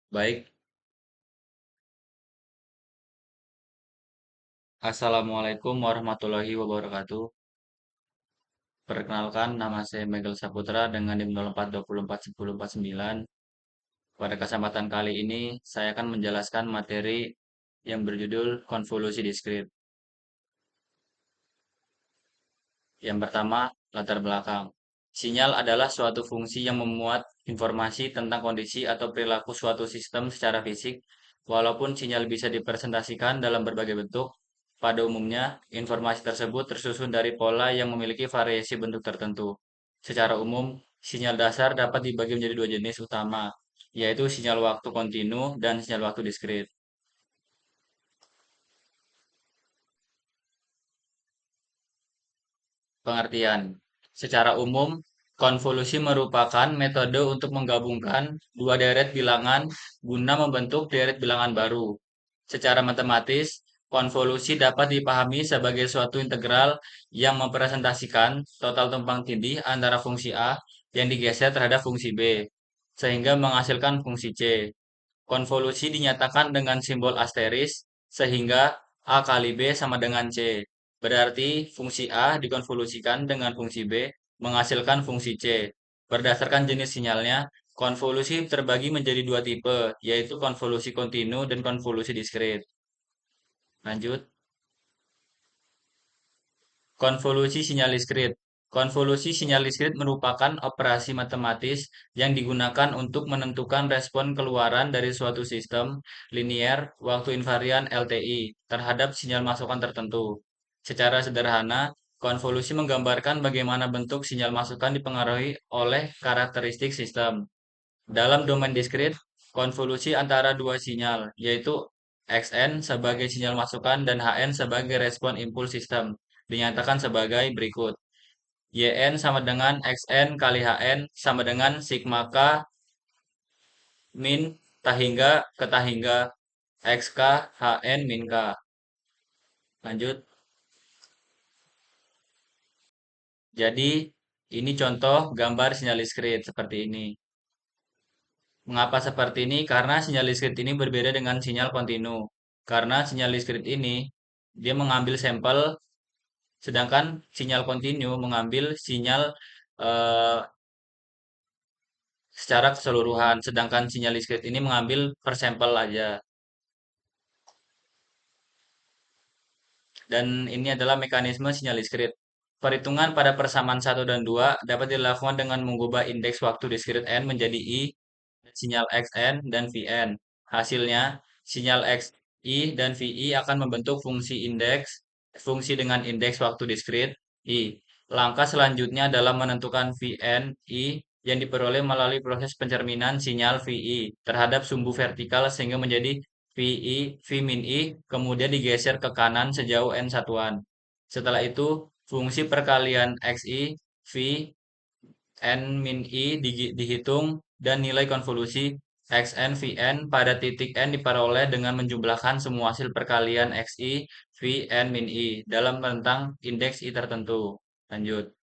Baik, Assalamualaikum warahmatullahi wabarakatuh. Perkenalkan, nama saya Megel Saputra dengan NIM 04241049. Pada kesempatan kali ini, saya akan menjelaskan materi yang berjudul konvolusi diskrit. Yang pertama, latar belakang. Sinyal adalah suatu fungsi yang memuat informasi tentang kondisi atau perilaku suatu sistem secara fisik. Walaupun sinyal bisa dipresentasikan dalam berbagai bentuk, pada umumnya informasi tersebut tersusun dari pola yang memiliki variasi bentuk tertentu. Secara umum, sinyal dasar dapat dibagi menjadi dua jenis utama, yaitu sinyal waktu kontinu dan sinyal waktu diskrit. Pengertian. Secara umum, konvolusi merupakan metode untuk menggabungkan dua deret bilangan guna membentuk deret bilangan baru. Secara matematis, konvolusi dapat dipahami sebagai suatu integral yang mempresentasikan total tumpang tindih antara fungsi A yang digeser terhadap fungsi B, sehingga menghasilkan fungsi C. Konvolusi dinyatakan dengan simbol asteris, sehingga A kali B sama dengan C. Berarti fungsi A dikonvolusikan dengan fungsi B menghasilkan fungsi C. Berdasarkan jenis sinyalnya, konvolusi terbagi menjadi dua tipe, yaitu konvolusi kontinu dan konvolusi diskrit. Lanjut. Konvolusi sinyal diskrit. Konvolusi sinyal diskrit merupakan operasi matematis yang digunakan untuk menentukan respon keluaran dari suatu sistem linier waktu invarian LTI terhadap sinyal masukan tertentu. Secara sederhana, konvolusi menggambarkan bagaimana bentuk sinyal masukan dipengaruhi oleh karakteristik sistem. Dalam domain diskrit, konvolusi antara dua sinyal, yaitu Xn sebagai sinyal masukan dan Hn sebagai respon impuls sistem, dinyatakan sebagai berikut. Yn sama dengan Xn kali Hn sama dengan sigma K min tahingga ke tahingga Xk Hn min K. Lanjut. Jadi, ini contoh gambar sinyal diskrit seperti ini. Mengapa seperti ini? Karena sinyal diskrit ini berbeda dengan sinyal kontinu. Karena sinyal diskrit ini dia mengambil sampel, sedangkan sinyal kontinu mengambil sinyal eh, secara keseluruhan. Sedangkan sinyal diskrit ini mengambil per sampel aja. Dan ini adalah mekanisme sinyal diskrit. Perhitungan pada persamaan satu dan 2 dapat dilakukan dengan mengubah indeks waktu diskrit n menjadi i, sinyal xn dan vn. Hasilnya, sinyal xi dan vi akan membentuk fungsi dengan indeks waktu diskrit i. Langkah selanjutnya adalah menentukan vn i yang diperoleh melalui proses pencerminan sinyal vi terhadap sumbu vertikal sehingga menjadi V min I, kemudian digeser ke kanan sejauh N satuan. Setelah itu, fungsi perkalian XI, V, N min I dihitung dan nilai konvolusi Xn Vn pada titik N diperoleh dengan menjumlahkan semua hasil perkalian Xi, V, N min I dalam rentang indeks I tertentu. Lanjut.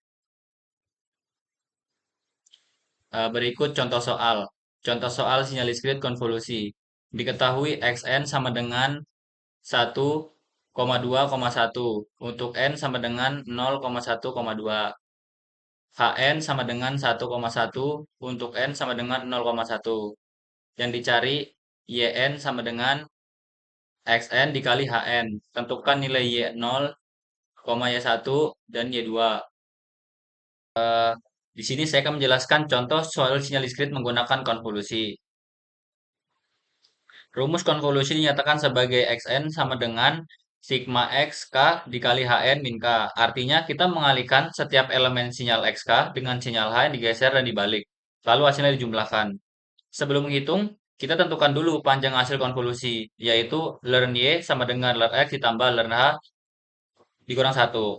Berikut contoh soal. Contoh soal sinyal diskrit konvolusi. Diketahui Xn sama dengan 1,2,1 untuk N sama dengan 0,1,2. Hn sama dengan 1,1 untuk N sama dengan 0,1. Yang dicari Yn sama dengan Xn dikali Hn. Tentukan nilai Y0, Y1, dan Y2. Di sini saya akan menjelaskan contoh soal sinyal diskrit menggunakan konvolusi. Rumus konvolusi dinyatakan sebagai Xn sama dengan sigma X K dikali Hn min K. Artinya kita mengalihkan setiap elemen sinyal XK dengan sinyal H yang digeser dan dibalik. Lalu hasilnya dijumlahkan. Sebelum menghitung, kita tentukan dulu panjang hasil konvolusi, yaitu ln Y sama dengan ln X ditambah ln H dikurang 1.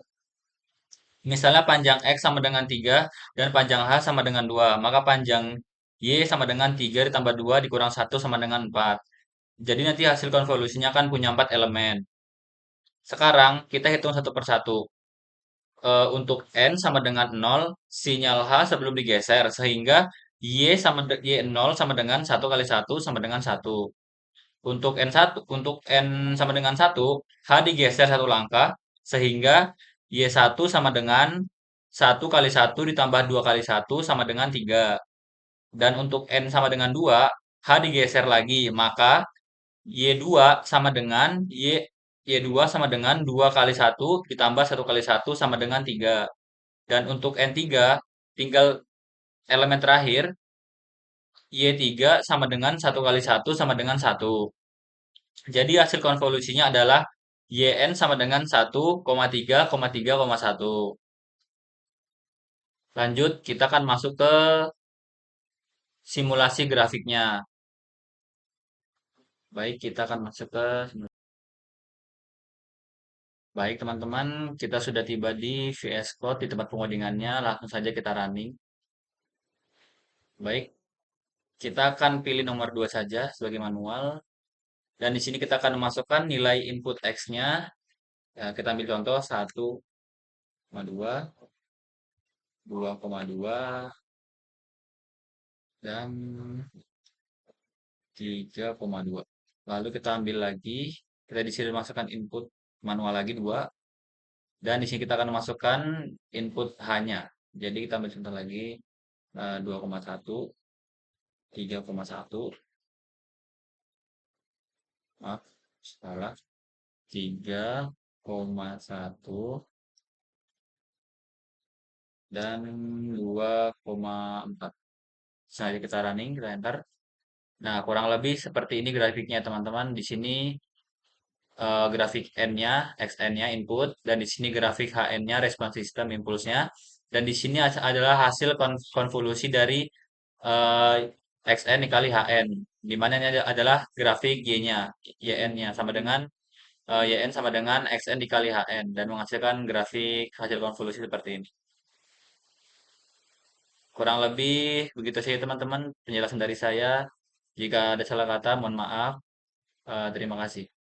Misalnya panjang X sama dengan 3 dan panjang H sama dengan 2, maka panjang Y sama dengan 3 ditambah 2 dikurang 1 sama dengan 4. Jadi nanti hasil konvolusinya kan punya 4 elemen. Sekarang kita hitung satu persatu. Untuk N sama dengan 0, sinyal H sebelum digeser, sehingga Y0 sama dengan satu kali satu sama dengan satu. Untuk N sama dengan satu, H digeser satu langkah, sehingga Y1 sama dengan satu kali satu ditambah 2 kali satu sama dengan 3. Dan untuk N sama dengan 2, H digeser lagi, maka Y2 sama dengan Y2 sama dengan 2 kali satu ditambah satu kali satu sama dengan 3. Dan untuk N3, tinggal elemen terakhir, Y3 sama dengan satu kali satu sama dengan satu. Jadi hasil konvolusinya adalah YN sama dengan 1,3,3,1. Lanjut, kita akan masuk ke simulasi grafiknya. Baik, kita akan masuk ke Baik, teman-teman, kita sudah tiba di VS Code di tempat pengodingannya. Langsung saja kita running. Baik, kita akan pilih nomor 2 saja sebagai manual. Dan di sini kita akan memasukkan nilai input X-nya. Ya, kita ambil contoh 1,2, 2,2, dan 3,2. Lalu kita ambil lagi, kita di sini masukkan input manual lagi 2. Dan di sini kita akan masukkan input H-nya. Jadi kita ambil contoh lagi 2,1, 3,1, maaf, salah, 3,1, dan 2,4. Selanjutnya kita running, kita enter. Nah, kurang lebih seperti ini grafiknya, teman-teman. Di sini grafik N-nya, XN-nya input, dan di sini grafik HN-nya respon sistem impulsnya, dan di sini adalah hasil konvolusi dari eh, XN dikali HN, di mana ini adalah grafik Y-nya, YN-nya sama dengan YN sama dengan XN dikali HN, dan menghasilkan grafik hasil konvolusi seperti ini. Kurang lebih begitu saja teman-teman penjelasan dari saya. Jika ada salah kata, mohon maaf. Terima kasih.